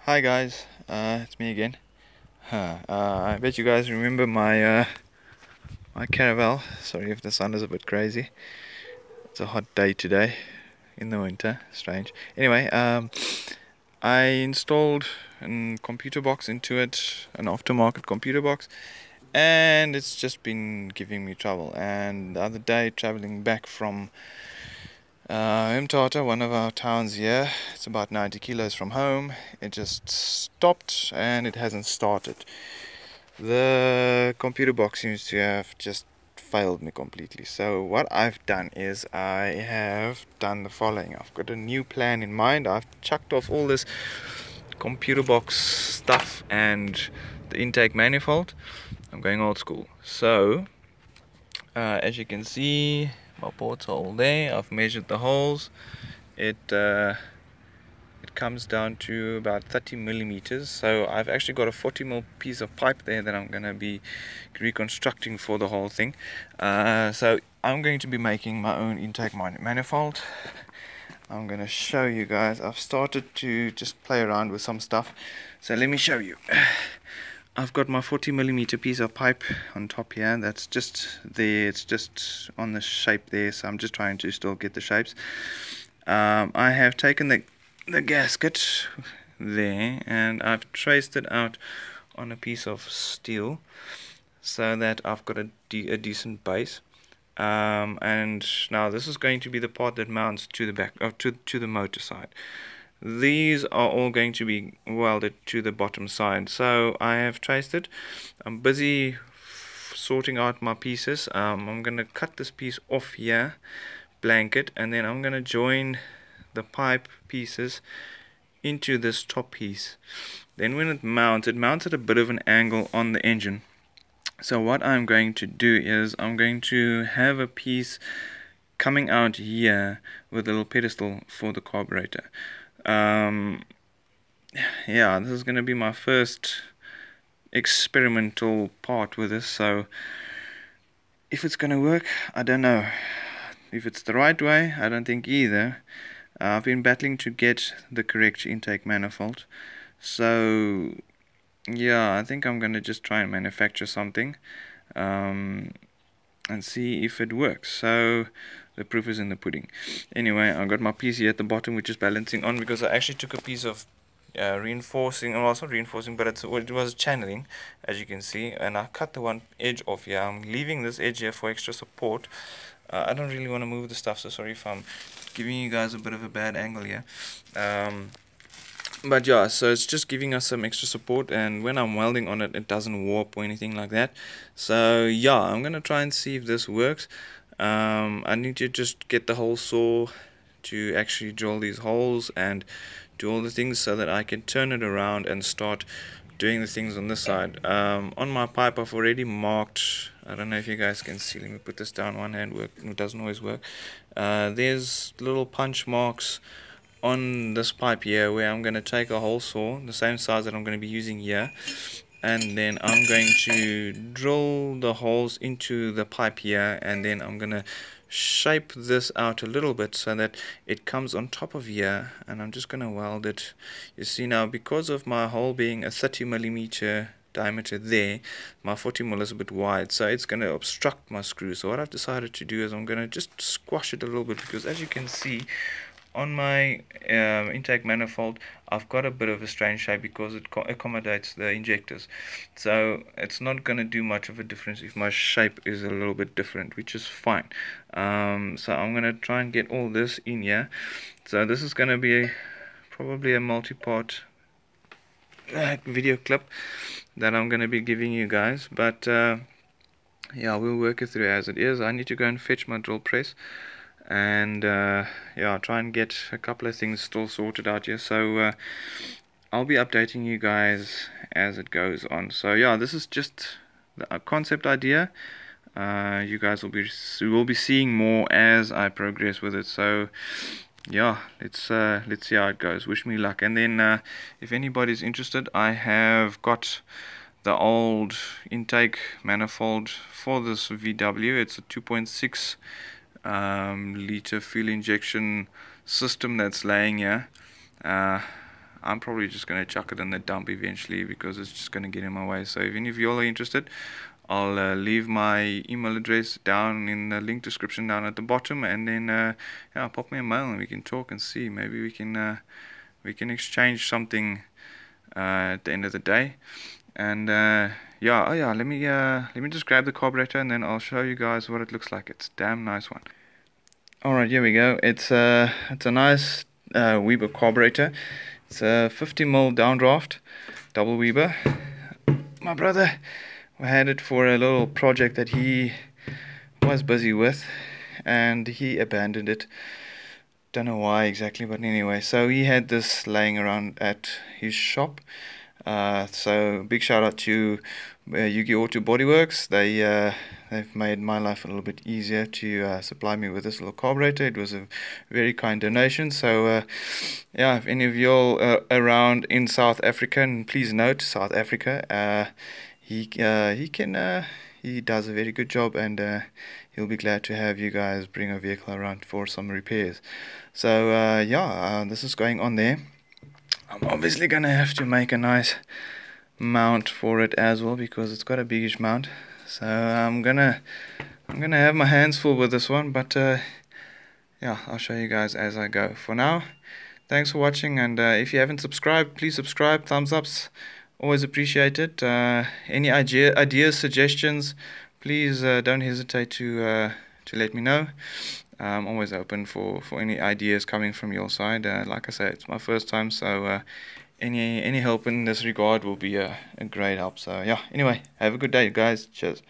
Hi guys, it's me again. I bet you guys remember my Carravalle. Sorry if the sound is a bit crazy. It's a hot day today in the winter. Strange. Anyway, I installed a computer box into it, an aftermarket computer box, and it's just been giving me trouble. And the other day, traveling back from Mtata, one of our towns here, it's about 90 kilos from home. It just stopped and it hasn't started. The computer box seems to have just failed me completely. So what I've done is I have done the following. I've got a new plan in mind. I've chucked off all this computer box stuff and the intake manifold. I'm going old school. So as you can see, my ports are all there. I've measured the holes. It comes down to about 30 millimeters. So I've actually got a 40 mil piece of pipe there that I'm going to be reconstructing for the whole thing. So I'm going to be making my own intake manifold. I'm going to show you guys. I've started to just play around with some stuff, so let me show you. I've got my 40 millimeter piece of pipe on top here. That's just there. It's just on the shape there, so I'm just trying to still get the shapes. I have taken the gasket there and I've traced it out on a piece of steel so that I've got a decent base. And now this is going to be the part that mounts to the back to the motor side. These are all going to be welded to the bottom side. So I have traced it. I'm busy sorting out my pieces. I'm going to cut this piece off here, blanket, and then I'm going to join the pipe pieces into this top piece. Then when it mounts at a bit of an angle on the engine. So what I'm going to do is I'm going to have a piece coming out here with a little pedestal for the carburetor. Yeah, this is going to be my first experimental part with this, so if it's going to work, I don't know. If it's the right way, I don't think either. I've been battling to get the correct intake manifold, so yeah, I think I'm gonna just try and manufacture something and see if it works. So the proof is in the pudding. Anyway, I've got my piece here at the bottom which is balancing on, because I actually took a piece of reinforcing, well, it's not reinforcing, but it was channeling, as you can see, and I cut the one edge off here. I'm leaving this edge here for extra support. I don't really want to move the stuff, so sorry if I'm giving you guys a bit of a bad angle here. But yeah, so it's just giving us some extra support, and when I'm welding on it, it doesn't warp or anything like that. So yeah, I'm gonna try and see if this works. I need to just get the hole saw to actually drill these holes and do all the things so that I can turn it around and start doing the things on this side. On my pipe I've already marked, I don't know if you guys can see, let me put this down, one hand work, it doesn't always work. There's little punch marks on this pipe here where I'm going to take a hole saw, the same size that I'm going to be using here, and then I'm going to drill the holes into the pipe here, and then I'm going to shape this out a little bit so that it comes on top of here, and I'm just going to weld it. You see now, because of my hole being a 30 millimeter diameter there, my 40 mil is a bit wide, so it's going to obstruct my screw. So what I've decided to do is I'm going to just squash it a little bit, because as you can see on my intake manifold, I've got a bit of a strange shape because it accommodates the injectors. So it's not going to do much of a difference if my shape is a little bit different, which is fine. So I'm going to try and get all this in here. So this is going to be probably a multi-part video clip that I'm going to be giving you guys. But yeah, we'll work it through as it is. I need to go and fetch my drill press, and yeah, try and get a couple of things still sorted out here. So I'll be updating you guys as it goes on. So yeah, this is just a concept idea. You guys will be seeing more as I progress with it. So yeah, let's see how it goes. Wish me luck. And then if anybody's interested, I have got the old intake manifold for this VW. It's a 2.6 liter fuel injection system that's laying here. I'm probably just going to chuck it in the dump eventually because it's just going to get in my way. So if any of y'all are interested, I'll leave my email address down in the link description down at the bottom, and then yeah, pop me a mail and we can talk and see. Maybe we can exchange something at the end of the day. And yeah, oh yeah, let me just grab the carburetor and then I'll show you guys what it looks like. It's a damn nice one. Alright, here we go. It's a nice Weber carburetor. It's a 50mm downdraft double Weber. My brother had it for a little project that he was busy with, and he abandoned it. Don't know why exactly, but anyway, so he had this laying around at his shop. So big shout out to Yugi Auto Bodyworks. They've made my life a little bit easier to supply me with this little carburetor. It was a very kind donation. So yeah, if any of y'all around in South Africa, and please note South Africa, he does a very good job, and he'll be glad to have you guys bring a vehicle around for some repairs. So yeah, this is going on there. I'm obviously gonna have to make a nice mount for it as well, because it's got a biggish mount. So I'm gonna have my hands full with this one, but yeah, I'll show you guys as I go. For now, thanks for watching, and if you haven't subscribed, please subscribe. Thumbs ups always appreciated. Any ideas, suggestions, please don't hesitate to let me know. I'm always open for any ideas coming from your side. Like I say, it's my first time, so any help in this regard will be a great help. So yeah, anyway, have a good day, guys. Cheers.